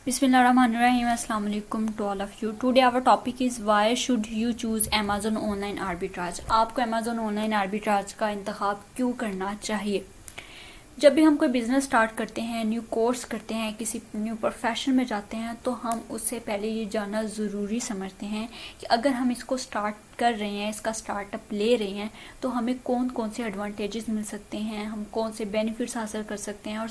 Bismillahirrahmanirrahim. Assalamu alaikum to all of you. Today our topic is why should you choose Amazon online arbitrage. आपको Amazon online arbitrage का इंतखाब क्यों करना चाहिए? जब भी हम कोई बिज़नेस स्टार्ट करते हैं, न्यू कोर्स करते हैं, किसी न्यू प्रोफेशन में जाते हैं, तो हम उससे पहले ये जानना ज़रूरी समझते हैं कि अगर हम इसको स्टार्ट कर रहे हैं, इसका स्टार्टअप ले रहे हैं, तो हमें कौन कौन से एडवांटेजेस मिल सकते हैं, हम कौन से बेनिफिट्स हासिल कर सकते हैं और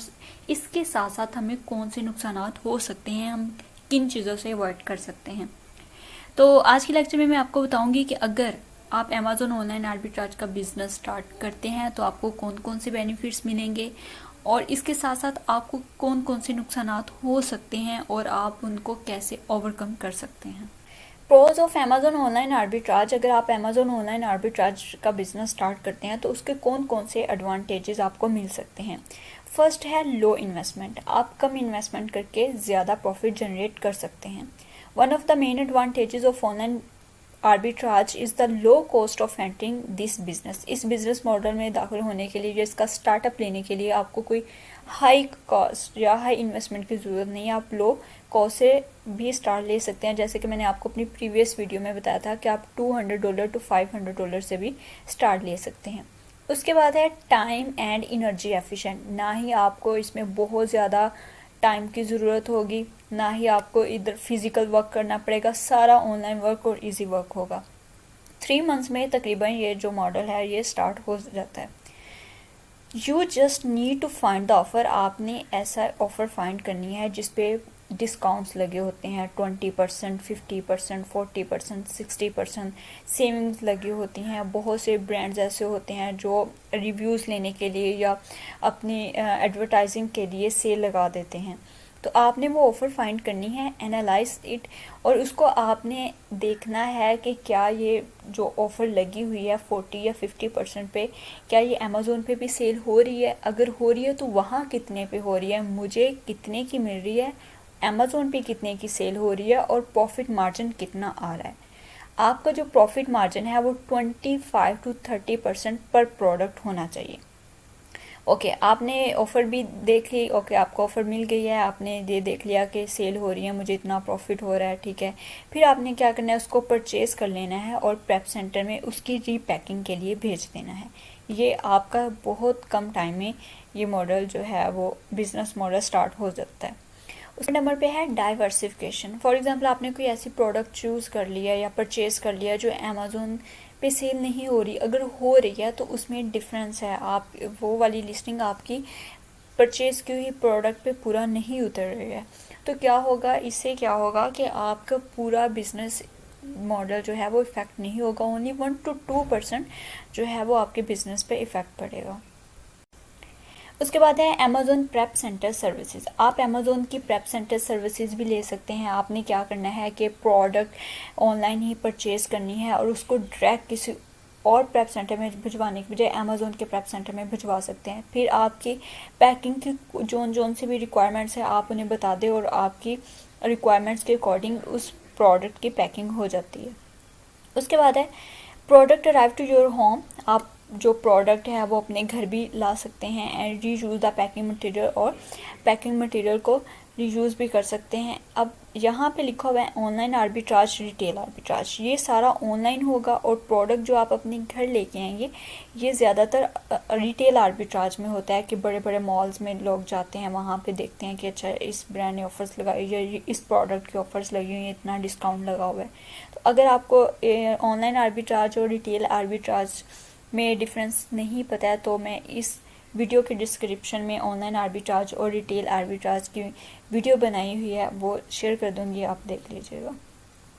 इसके साथ साथ हमें कौन से नुकसानात हो सकते हैं, हम किन चीज़ों से अवॉइड कर सकते हैं। तो आज की लेक्चर में मैं आपको बताऊंगी कि अगर आप Amazon ऑनलाइन आर्बिट्राज का बिजनेस स्टार्ट करते हैं तो आपको कौन कौन से बेनिफिट्स मिलेंगे और इसके साथ साथ आपको कौन कौन से नुकसानात हो सकते हैं और आप उनको कैसे ओवरकम कर सकते हैं। Pros of Amazon online arbitrage. अगर आप Amazon ऑनलाइन आर्बिट्राज का बिजनेस स्टार्ट करते हैं तो उसके कौन कौन से एडवांटेजेस आपको मिल सकते हैं। फर्स्ट है लो इन्वेस्टमेंट। आप कम इन्वेस्टमेंट करके ज़्यादा प्रॉफिट जनरेट कर सकते हैं। One of the main advantages of online arbitrage is the low cost of entering this business. इस बिजनेस मॉडल में दाखिल होने के लिए या इसका स्टार्टअप लेने के लिए आपको कोई हाई कॉस्ट या हाई इन्वेस्टमेंट की ज़रूरत नहीं है। आप लो कॉस्ट से भी स्टार्ट ले सकते हैं। जैसे कि मैंने आपको अपनी प्रीवियस वीडियो में बताया था कि आप $200 to $500 से भी स्टार्ट ले सकते हैं। उसके बाद है टाइम एंड एनर्जी एफिशिएंट। ना ही आपको इसमें बहुत ज़्यादा टाइम की ज़रूरत होगी, ना ही आपको इधर फिज़िकल वर्क करना पड़ेगा, सारा ऑनलाइन वर्क और इजी वर्क होगा। 3 मंथ्स में तकरीबन ये जो मॉडल है ये स्टार्ट हो जाता है। You just need to find the offer. आपने ऐसा ऑफ़र फाइंड करनी है जिस पे डिस्काउंट्स लगे होते हैं 20%, 50%, 40%, 60% सेविंग्स लगी होती हैं। बहुत से ब्रांड्स ऐसे होते हैं जो रिव्यूज़ लेने के लिए या अपनी एडवर्टाइजिंग के लिए सेल लगा देते हैं। तो आपने वो ऑफ़र फाइंड करनी है, एनालाइज इट, और उसको आपने देखना है कि क्या ये जो ऑफ़र लगी हुई है 40 या 50% पे, क्या ये अमेज़ोन पे भी सेल हो रही है। अगर हो रही है तो वहाँ कितने पे हो रही है, मुझे कितने की मिल रही है, अमेज़ोन पे कितने की सेल हो रही है और प्रॉफिट मार्जिन कितना आ रहा है। आपका जो प्रॉफिट मार्जिन है वो 25 to 30% पर प्रोडक्ट होना चाहिए। ओके, आपने ऑफ़र भी देख ली। ओके, आपको ऑफ़र मिल गई है, आपने ये देख लिया कि सेल हो रही है, मुझे इतना प्रॉफिट हो रहा है, ठीक है। फिर आपने क्या करना है, उसको परचेज़ कर लेना है और प्रेप सेंटर में उसकी रीपैकिंग के लिए भेज देना है। ये आपका बहुत कम टाइम में ये मॉडल जो है वो बिज़नेस मॉडल स्टार्ट हो जाता है। उसके नंबर पे है डाइवर्सिफिकेशन। फॉर एग्जांपल आपने कोई ऐसी प्रोडक्ट चूज़ कर लिया या परचेज़ कर लिया जो अमेज़ोन पे सेल नहीं हो रही, अगर हो रही है तो उसमें डिफरेंस है। आप वो वाली लिस्टिंग आपकी परचेज़ की हुई प्रोडक्ट पे पूरा नहीं उतर रही है, तो क्या होगा, इससे क्या होगा कि आपका पूरा बिजनेस मॉडल जो है वो इफ़ेक्ट नहीं होगा। ओनली 1 to 2% जो है वो आपके बिजनेस पे इफ़ेक्ट पड़ेगा। उसके बाद है अमेज़ोन प्रेप सेंटर सर्विसेज। आप अमेज़ोन की प्रेप सेंटर सर्विसेज भी ले सकते हैं। आपने क्या करना है कि प्रोडक्ट ऑनलाइन ही परचेज़ करनी है और उसको डायरेक्ट किसी और प्रेप सेंटर में भिजवाने के बजाय अमेज़ोन के प्रेप सेंटर में भिजवा सकते हैं। फिर आपकी पैकिंग की जोन से भी रिक्वायरमेंट्स है आप उन्हें बता दें और आपकी रिक्वायरमेंट्स के अकॉर्डिंग उस प्रोडक्ट की पैकिंग हो जाती है। उसके बाद है product arrive to your home. आप जो प्रोडक्ट है वो अपने घर भी ला सकते हैं and reuse the packing material, और पैकिंग मटेरियल को रीयूज़ भी कर सकते हैं। अब यहाँ पे लिखा हुआ है ऑनलाइन आर्बिट्राज, रिटेल आर्बिट्राज। ये सारा ऑनलाइन होगा और प्रोडक्ट जो आप अपने घर लेके आएंगे ये ज़्यादातर रिटेल आर्बिट्राज में होता है कि बड़े बड़े मॉल्स में लोग जाते हैं, वहाँ पे देखते हैं कि अच्छा इस ब्रांड ने ऑफर्स लगाई या इस प्रोडक्ट की ऑफर्स लगी हुई है, इतना डिस्काउंट लगा हुआ है। तो अगर आपको ऑनलाइन आर्बिट्राज और रिटेल आर्बिट्राज में डिफरेंस नहीं पता है तो मैं इस वीडियो के डिस्क्रिप्शन में ऑनलाइन आर्बिट्राज और रिटेल आर्बिट्राज की वीडियो बनाई हुई है, वो शेयर कर दूंगी, आप देख लीजिएगा।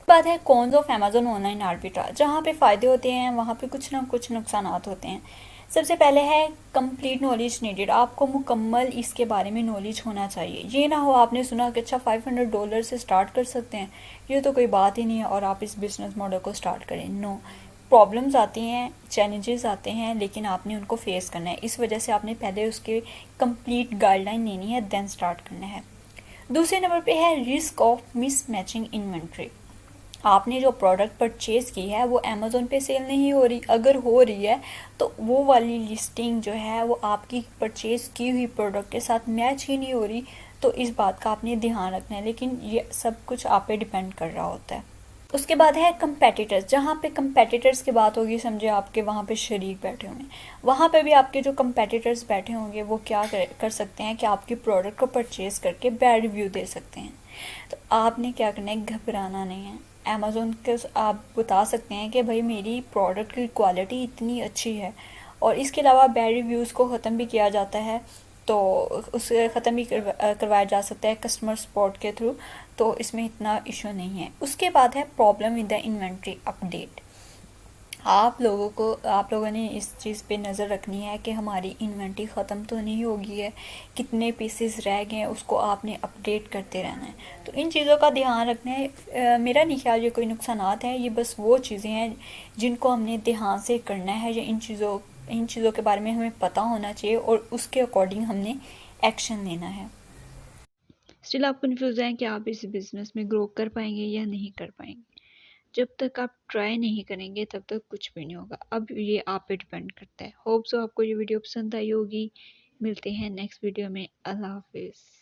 बात है cons of Amazon online arbitrage. जहाँ पे फ़ायदे होते हैं वहाँ पे कुछ ना कुछ नुकसानात होते हैं। सबसे पहले है कंप्लीट नॉलेज नीडेड। आपको मुकम्मल इसके बारे में नॉलेज होना चाहिए। ये ना हो आपने सुना कि अच्छा $500 से स्टार्ट कर सकते हैं, ये तो कोई बात ही नहीं है और आप इस बिज़नेस मॉडल को स्टार्ट करें। नो, प्रॉब्लम्स आती हैं, चैलेंजेस आते हैं, लेकिन आपने उनको फेस करना है। इस वजह से आपने पहले उसके कंप्लीट गाइडलाइन लेनी है, देन स्टार्ट करना है। दूसरे नंबर पे है रिस्क ऑफ मिसमैचिंग इन्वेंट्री। आपने जो प्रोडक्ट परचेज़ की है वो अमेज़ोन पे सेल नहीं हो रही, अगर हो रही है तो वो वाली लिस्टिंग जो है वो आपकी परचेज़ की हुई प्रोडक्ट के साथ मैच ही नहीं हो रही, तो इस बात का आपने ध्यान रखना है, लेकिन ये सब कुछ आप पे डिपेंड कर रहा होता है। उसके बाद है कंपेटिटर्स। जहाँ पे कंपेटिटर्स की बात होगी, समझे आपके वहाँ पे शरीक बैठे हुए हैं, वहाँ पे भी आपके जो कंपेटिटर्स बैठे होंगे वो क्या कर सकते हैं कि आपकी प्रोडक्ट को परचेज करके बैड रिव्यू दे सकते हैं। तो आपने क्या करना है, घबराना नहीं है। अमेज़ोन के आप बता सकते हैं कि भाई मेरी प्रोडक्ट की क्वालिटी इतनी अच्छी है, और इसके अलावा बैड रिव्यूज़ को ख़त्म भी किया जाता है, तो उसे ख़त्म भी करवाया जा सकता है कस्टमर सपोर्ट के थ्रू, तो इसमें इतना इशू नहीं है। उसके बाद है problem with the inventory update. आप लोगों ने इस चीज़ पे नज़र रखनी है कि हमारी इन्वेंट्री ख़त्म तो नहीं होगी है, कितने पीसेस रह गए हैं उसको आपने अपडेट करते रहना है। तो इन चीज़ों का ध्यान रखना है। मेरा नहीं ख्याल ये कोई नुकसानात हैं, ये बस वो चीज़ें हैं जिनको हमने ध्यान से करना है, या इन चीज़ों के बारे में हमें पता होना चाहिए और उसके अकॉर्डिंग हमने एक्शन लेना है। स्टिल आप कंफ्यूज हैं कि आप इस बिज़नेस में ग्रो कर पाएंगे या नहीं कर पाएंगे। जब तक आप ट्राई नहीं करेंगे तब तक कुछ भी नहीं होगा। अब ये आप पे डिपेंड करता है। होप सो आपको ये वीडियो पसंद आई होगी। मिलते हैं नेक्स्ट वीडियो में। अल्लाह हाफिज़।